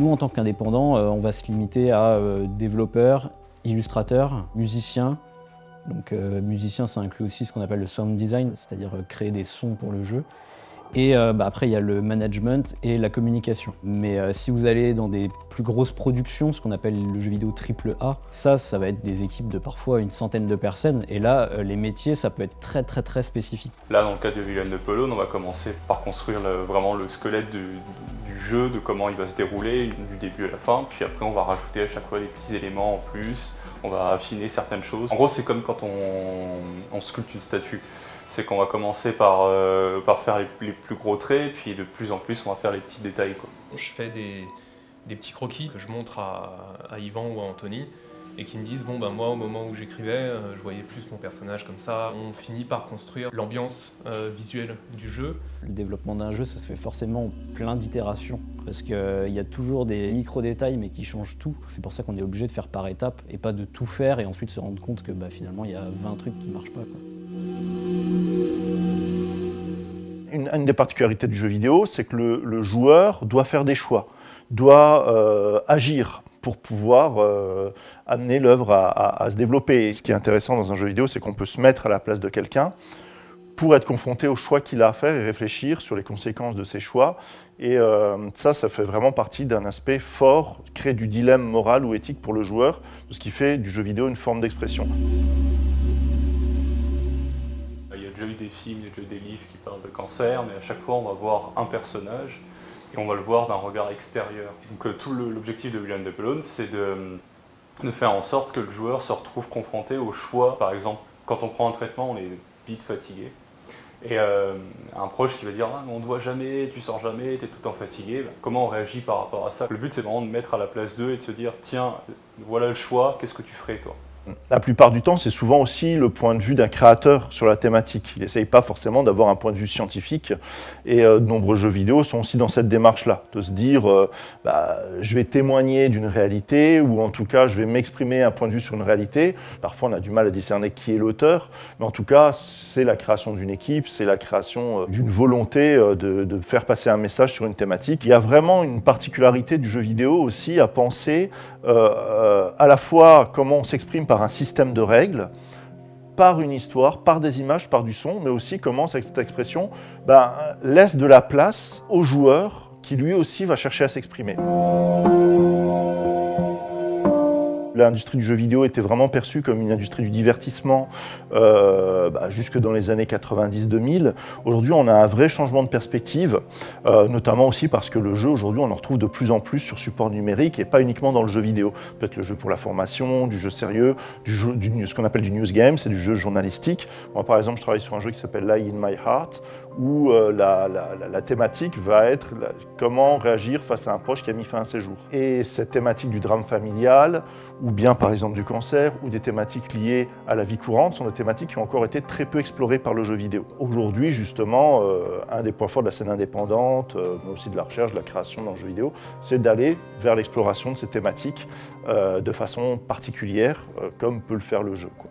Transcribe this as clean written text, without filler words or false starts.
Nous, en tant qu'indépendants, on va se limiter à développeurs, illustrateurs, musiciens. Donc musicien, ça inclut aussi ce qu'on appelle le sound design, c'est-à-dire créer des sons pour le jeu. Et après, il y a le management et la communication. Mais si vous allez dans des plus grosses productions, ce qu'on appelle le jeu vidéo AAA, ça va être des équipes de parfois une centaine de personnes. Et là, les métiers, ça peut être très spécifique. Là, dans le cas de Villain de Pologne, on va commencer par construire vraiment le squelette du jeu, de comment il va se dérouler, du début à la fin. Puis après, on va rajouter à chaque fois des petits éléments en plus. On va affiner certaines choses. En gros, c'est comme quand on sculpte une statue. C'est qu'on va commencer par faire les plus gros traits, puis de plus en plus, on va faire les petits détails, quoi. Je fais des petits croquis que je montre à Yvan ou à Anthony, et qui me disent, bon ben moi, au moment où j'écrivais, je voyais plus mon personnage comme ça. On finit par construire l'ambiance visuelle du jeu. Le développement d'un jeu, ça se fait forcément plein d'itérations, parce qu'il y a toujours des micro-détails, mais qui changent tout. C'est pour ça qu'on est obligé de faire par étapes, et pas de tout faire, et ensuite se rendre compte que finalement, il y a 20 trucs qui marchent pas, quoi. Une des particularités du jeu vidéo, c'est que le joueur doit faire des choix, doit agir pour pouvoir amener l'œuvre à se développer. Et ce qui est intéressant dans un jeu vidéo, c'est qu'on peut se mettre à la place de quelqu'un pour être confronté aux choix qu'il a à faire et réfléchir sur les conséquences de ses choix. Et ça fait vraiment partie d'un aspect fort, créer du dilemme moral ou éthique pour le joueur, ce qui fait du jeu vidéo une forme d'expression. Il y a déjà eu des films, il y a déjà eu des livres qui parlent de cancer, mais à chaque fois on va voir un personnage et on va le voir d'un regard extérieur. Donc tout l'objectif de Villain de Pologne, c'est de faire en sorte que le joueur se retrouve confronté au choix. Par exemple, quand on prend un traitement, on est vite fatigué. Et un proche qui va dire ah, « on ne te voit jamais, tu sors jamais, tu es tout le temps fatigué », comment on réagit par rapport à ça? Le but, c'est vraiment de mettre à la place d'eux et de se dire « tiens, voilà le choix, qu'est-ce que tu ferais toi ?» La plupart du temps, c'est souvent aussi le point de vue d'un créateur sur la thématique. Il n'essaye pas forcément d'avoir un point de vue scientifique. Et de nombreux jeux vidéo sont aussi dans cette démarche-là, de se dire je vais témoigner d'une réalité, ou en tout cas, je vais m'exprimer un point de vue sur une réalité. Parfois, on a du mal à discerner qui est l'auteur, mais en tout cas, c'est la création d'une équipe, c'est la création d'une volonté de faire passer un message sur une thématique. Il y a vraiment une particularité du jeu vidéo aussi à penser à la fois comment on s'exprime par un système de règles, par une histoire, par des images, par du son, mais aussi comment cette expression laisse de la place au joueur qui lui aussi va chercher à s'exprimer. L'industrie du jeu vidéo était vraiment perçue comme une industrie du divertissement jusque dans les années 90-2000. Aujourd'hui, on a un vrai changement de perspective, notamment aussi parce que le jeu, aujourd'hui, on en retrouve de plus en plus sur support numérique et pas uniquement dans le jeu vidéo. Peut-être le jeu pour la formation, du jeu sérieux, ce qu'on appelle du news game, c'est du jeu journalistique. Moi, par exemple, je travaille sur un jeu qui s'appelle Lie in My Heart, où la thématique va être comment réagir face à un proche qui a mis fin à ses jours. Et cette thématique du drame familial, ou bien par exemple du cancer, ou des thématiques liées à la vie courante, sont des thématiques qui ont encore été très peu explorées par le jeu vidéo. Aujourd'hui, justement, un des points forts de la scène indépendante, mais aussi de la recherche, de la création dans le jeu vidéo, c'est d'aller vers l'exploration de ces thématiques de façon particulière, comme peut le faire le jeu, quoi.